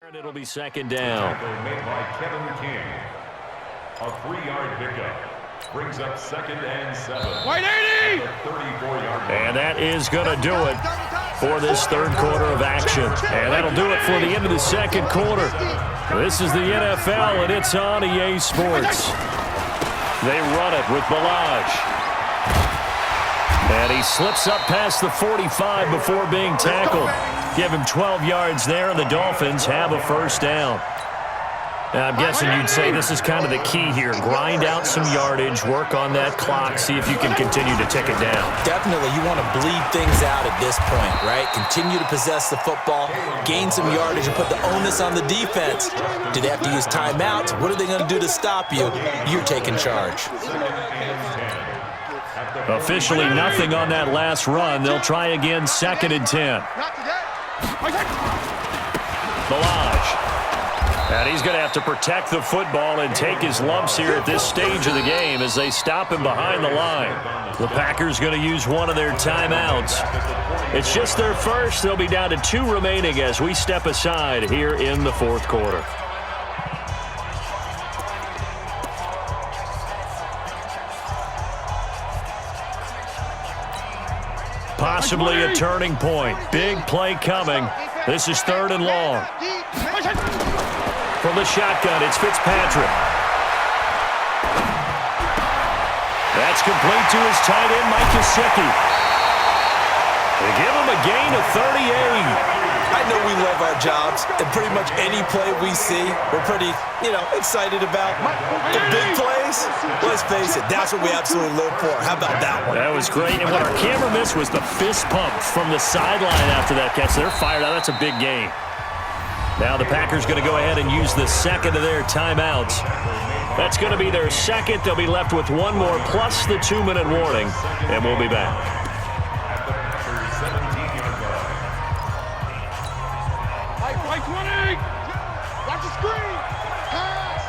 And it'll be second down. Made by Kevin King. A 3-yard pickup. Brings up 2nd and 7. White 80! 34-yard. And that is going to do it for this third quarter of action. And that'll do it for the end of the second quarter. This is the NFL, and it's on EA Sports. They run it with Balaj. And he slips up past the 45 before being tackled. Give him 12 yards there, and the Dolphins have a first down. Now, I'm guessing you'd say this is kind of the key here. Grind out some yardage, work on that clock, see if you can continue to tick it down. Definitely. You want to bleed things out at this point, right? Continue to possess the football, gain some yardage, and put the onus on the defense. Do they have to use timeouts? What are they going to do to stop you? You're taking charge. Officially nothing on that last run. They'll try again, 2nd and 10. Balaj. And he's going to have to protect the football and take his lumps here at this stage of the game as they stop him behind the line. The Packers going to use one of their timeouts. It's just their first. They'll be down to 2 remaining as we step aside here in the fourth quarter. Possibly a turning point. Big play coming. This is 3rd and long. From the shotgun, it's Fitzpatrick. That's complete to his tight end, Mike Gesicki. They give him a gain of 38. I know we love our jobs, and pretty much any play we see, we're pretty, excited about. The big plays, let's face it, that's what we absolutely live for. How about that one? That was great, and what our camera missed was the fist pump from the sideline after that catch. They're fired out. That's a big gain. Now the Packers going to go ahead and use the second of their timeouts. That's going to be their second. They'll be left with one more plus the 2-minute warning, and we'll be back. White 20! Watch the screen! Pass!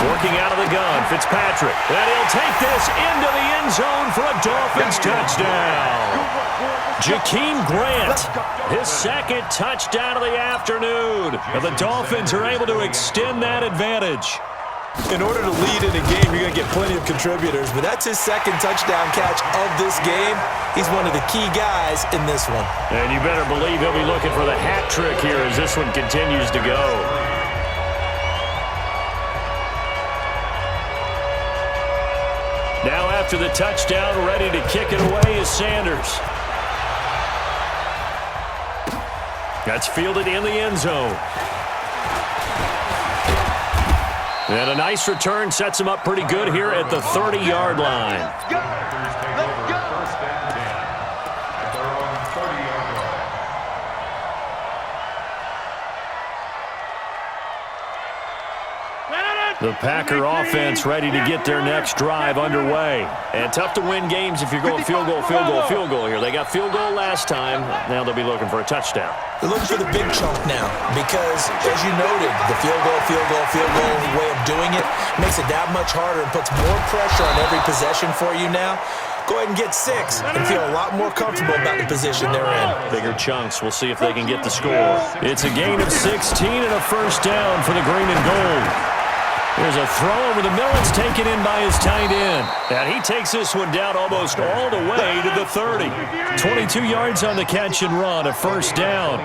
Working out of the gun, Fitzpatrick. And he'll take this into the end zone for a Dolphins touchdown. Jakeem Grant, his 2nd touchdown of the afternoon. And the Dolphins are able to extend that advantage. In order to lead in a game, you're going to get plenty of contributors, but that's his 2nd touchdown catch of this game. He's one of the key guys in this one. And you better believe he'll be looking for the hat trick here as this one continues to go. Now after the touchdown, ready to kick it away is Sanders. That's fielded in the end zone. And a nice return sets him up pretty good here at the 30-yard line. The Packer offense ready to get their next drive underway. And tough to win games if you're going field goal here. They got field goal last time. Now they'll be looking for a touchdown. They're looking for the big chunk now because, as you noted, the field goal way of doing it makes it that much harder and puts more pressure on every possession for you now. Go ahead and get 6 and feel a lot more comfortable about the position they're in. Bigger chunks. We'll see if they can get the score. It's a gain of 16 and a first down for the green and gold. There's a throw over the middle. It's taken in by his tight end. And he takes this one down almost all the way to the 30. 22 yards on the catch and run, a first down.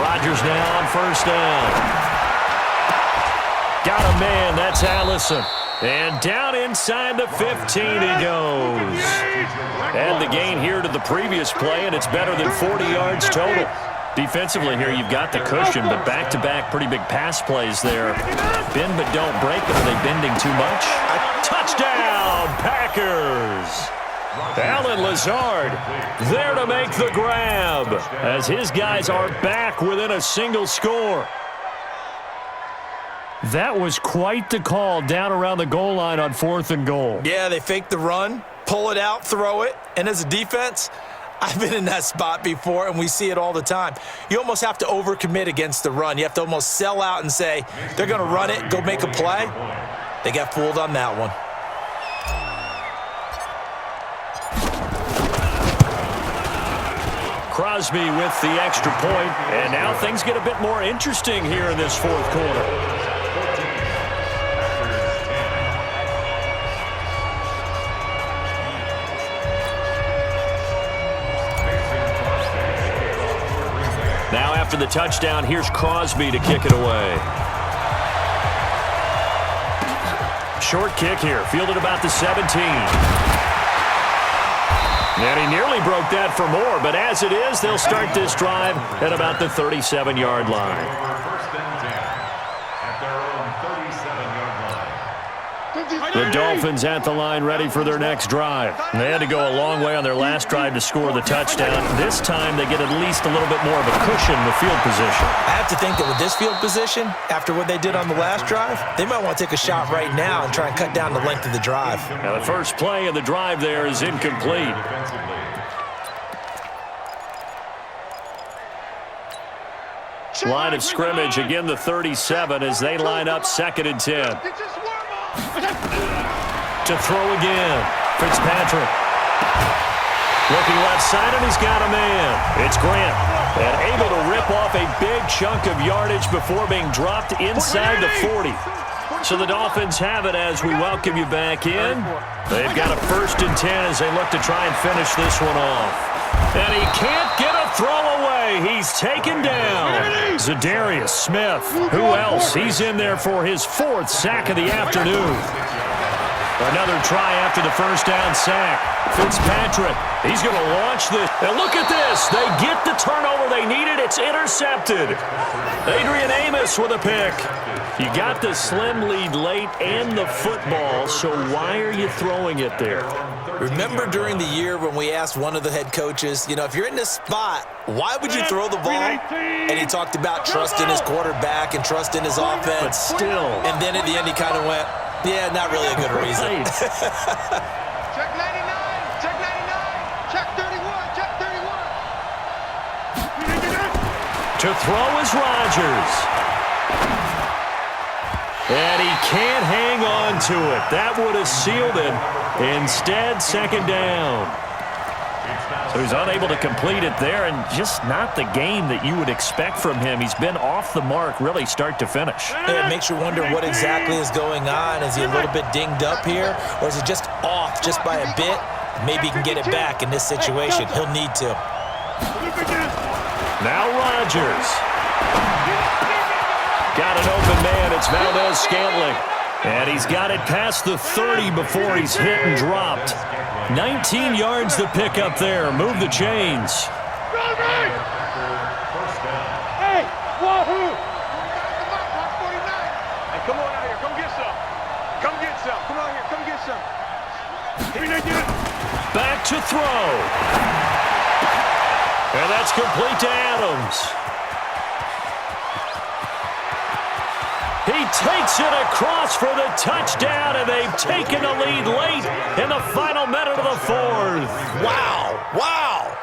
Rodgers now on first down. Got a man, that's Allison. And down inside the 15 he goes. Add the gain here to the previous play, and it's better than 40 yards total. Defensively here, you've got the cushion, but back-to-back pretty big pass plays there. Bend but don't break, but are they bending too much? A touchdown, Packers! Alan Lazard there to make the grab as his guys are back within a single score. That was quite the call down around the goal line on 4th and goal. Yeah, they fake the run, pull it out, throw it, and as a defense, I've been in that spot before, and we see it all the time. You almost have to overcommit against the run. You have to almost sell out and say, they're going to run it, go make a play. They got fooled on that one. Crosby with the extra point, and now things get a bit more interesting here in this fourth quarter. Now after the touchdown, here's Crosby to kick it away. Short kick here, fielded about the 17. And he nearly broke that for more, but as it is, they'll start this drive at about the 37-yard line. First and 10 at their own 37-yard line. The Dolphins at the line ready for their next drive. They had to go a long way on their last drive to score the touchdown. This time they get at least a little bit more of a cushion with field position. I have to think that with this field position, after what they did on the last drive, they might want to take a shot right now and try and cut down the length of the drive. Now the first play of the drive there is incomplete. Line of scrimmage, again the 37 as they line up 2nd and 10. To throw again, Fitzpatrick. Looking left side, and he's got a man. It's Grant, and able to rip off a big chunk of yardage before being dropped inside the 40. So the Dolphins have it as we welcome you back in. They've got a 1st and 10 as they look to try and finish this one off. And he can't get a throw away. He's taken down. Zadarius Smith. Who else? He's in there for his 4th sack of the afternoon. Another try after the first down sack. Fitzpatrick, he's going to launch this. And look at this. They get the turnover they needed. It's intercepted. Adrian Amos with a pick. You got the slim lead late and the football, so why are you throwing it there? Remember during the year when we asked one of the head coaches, you know, if you're in this spot, why would you throw the ball? And he talked about trusting his quarterback and trusting his offense. But still. And then at the end he kind of went, yeah, not really a good reason. Check 99, check 99, check 31, check 31. To throw is Rodgers. And he can't hang on to it. That would have sealed it. Instead, 2nd down. So he's unable to complete it there, and just not the game that you would expect from him. He's been off the mark, really, start to finish. Yeah, it makes you wonder what exactly is going on. Is he a little bit dinged up here, or is it just off just by a bit? Maybe he can get it back in this situation. He'll need to. Now Rodgers. Got an open man. It's Valdez-Scantling. And he's got it past the 30 before he's hit and dropped. 19 yards to pick up there. Move the chains. Hey, wahoo! Hey, come on out here. Come get some. Come get some. Come on here. Come get some. Back to throw. And that's complete to Adams. He takes it across for the touchdown, and they've taken the lead late in the final minute of the 4th. Wow, wow,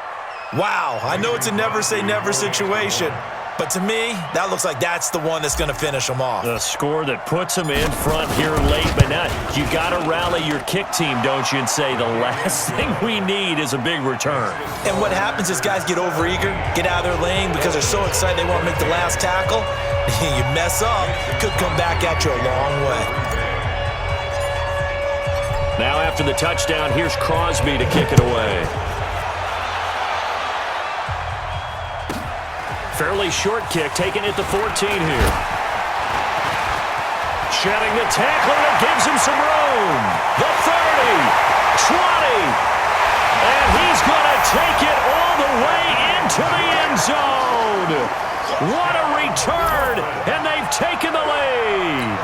wow. I know it's a never-say-never situation, but to me, that looks like that's the one that's going to finish them off. The score that puts them in front here late, but now you got to rally your kick team, don't you, and say the last thing we need is a big return. And what happens is guys get overeager, get out of their lane because they're so excited they want to make the last tackle. You mess up, it could come back at you a long way. Now after the touchdown, here's Crosby to kick it away. Fairly short kick, taken at the 14 here. Shedding the tackler that gives him some room. The 30, 20, and he's going to take it all the way into the end zone. What a return, and they've taken the lead.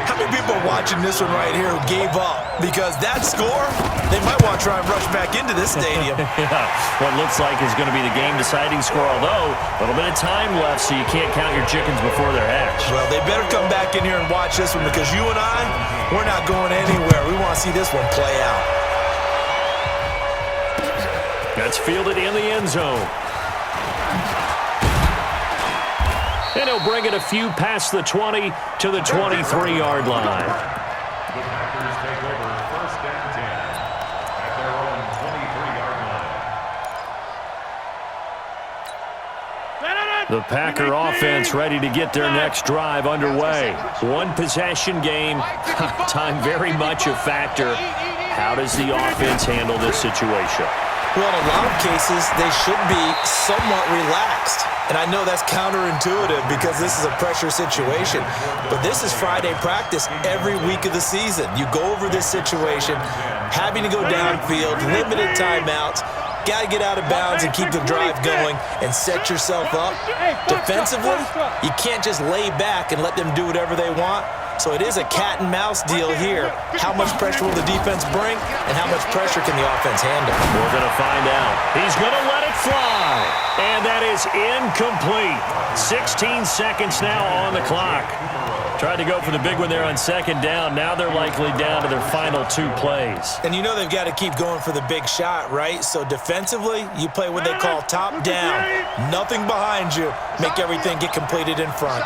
How many people are watching this one right here who gave up? Because that score, they might want to try and rush back into this stadium. Yeah, what looks like is going to be the game-deciding score, although a little bit of time left, so you can't count your chickens before they're hatched. Well, they better come back in here and watch this one because you and I, we're not going anywhere. We want to see this one play out. That's fielded in the end zone. And he'll bring it a few past the 20 to the 23-yard line. The Packers take over 1st and 10 at their own 23-yard line. The Packer offense ready to get their next drive underway. One possession game, time very much a factor. How does the offense handle this situation? Well, in a lot of cases, they should be somewhat relaxed. And I know that's counterintuitive because this is a pressure situation. But this is Friday practice every week of the season. You go over this situation, having to go downfield, limited timeouts, got to get out of bounds and keep the drive going and set yourself up. Defensively, you can't just lay back and let them do whatever they want. So it is a cat and mouse deal here. How much pressure will the defense bring and how much pressure can the offense handle? We're going to find out. He's going to let it fly. And that is incomplete. 16 seconds now on the clock. Tried to go for the big one there on second down. Now they're likely down to their final 2 plays. And you know they've got to keep going for the big shot, right? So defensively, you play what they call top down. Nothing behind you. Make everything get completed in front.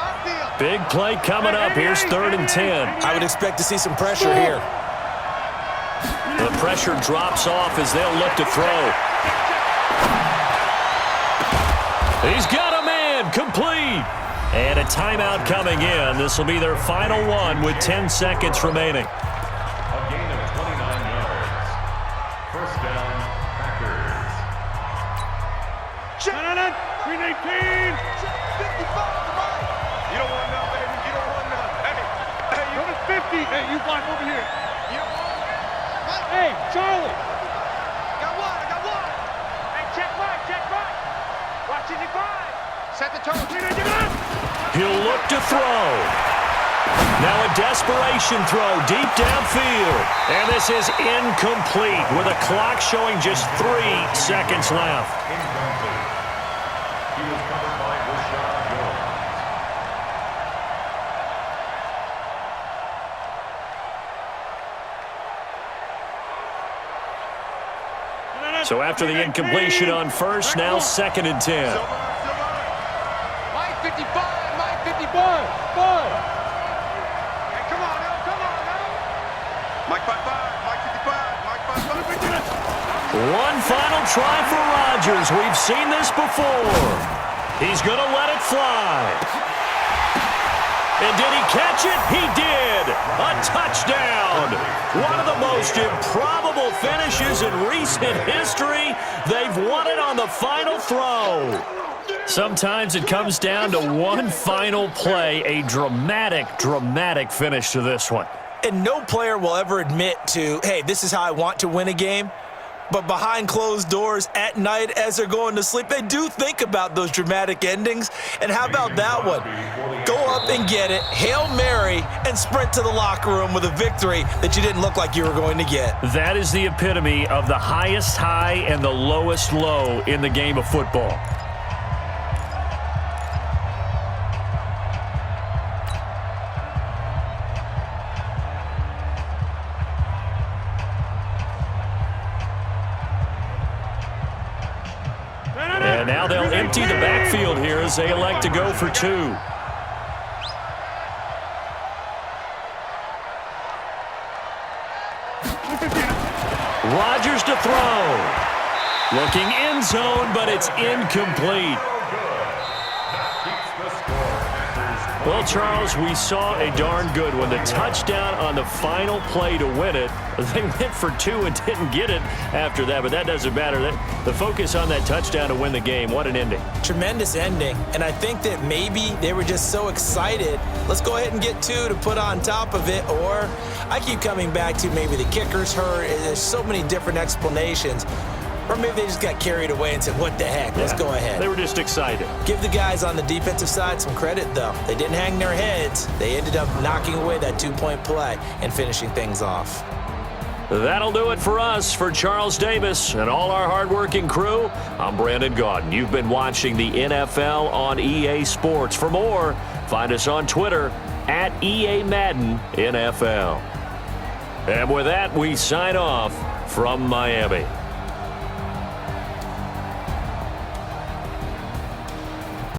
Big play coming up. Here's 3rd and 10. I would expect to see some pressure here. The pressure drops off as they'll look to throw. He's got a man, complete. And a timeout coming in. This will be their final one with 10 seconds remaining. A gain of 29 yards. First down, Packers. Green 18. 55. You don't want none, baby. You don't want none. Hey, you got 50. Hey, you block over here. Hey, Charlie. I got one. Hey, check right. Watching the grind. Set the tone. He'll look to throw. Now a desperation throw deep downfield. And this is incomplete with a clock showing just 3 seconds left. Incomplete. He was covered by Rashad Jones. So after the incompletion on first, now 2nd and 10. Mike 55. Hey, come on now. Mike 55. One final try for Rodgers. We've seen this before. He's going to let it fly. And did he catch it? He did. A touchdown. One of the most improbable finishes in recent history. They've won it on the final throw. Sometimes it comes down to one final play. A dramatic finish to this one. And no player will ever admit to, hey, this is how I want to win a game. But behind closed doors at night as they're going to sleep, they do think about those dramatic endings. And how about that one? Go up and get it, Hail Mary, and sprint to the locker room with a victory that you didn't look like you were going to get. That is the epitome of the highest high and the lowest low in the game of football. And now they'll empty the backfield here as they elect to go for 2. Rodgers to throw. Looking end zone, but it's incomplete. Well, Charles, we saw a darn good one. The touchdown on the final play to win it. They went for 2 and didn't get it after that, but that doesn't matter. The focus on that touchdown to win the game, what an ending. Tremendous ending, and I think that maybe they were just so excited. Let's go ahead and get 2 to put on top of it, or I keep coming back to maybe the kicker's hurt. There's so many different explanations. Or maybe they just got carried away and said, what the heck, let's go ahead. They were just excited. Give the guys on the defensive side some credit, though. They didn't hang their heads. They ended up knocking away that 2-point play and finishing things off. That'll do it for us. For Charles Davis and all our hardworking crew, I'm Brandon Gaudin. You've been watching the NFL on EA Sports. For more, find us on Twitter at EA Madden NFL. And with that, we sign off from Miami.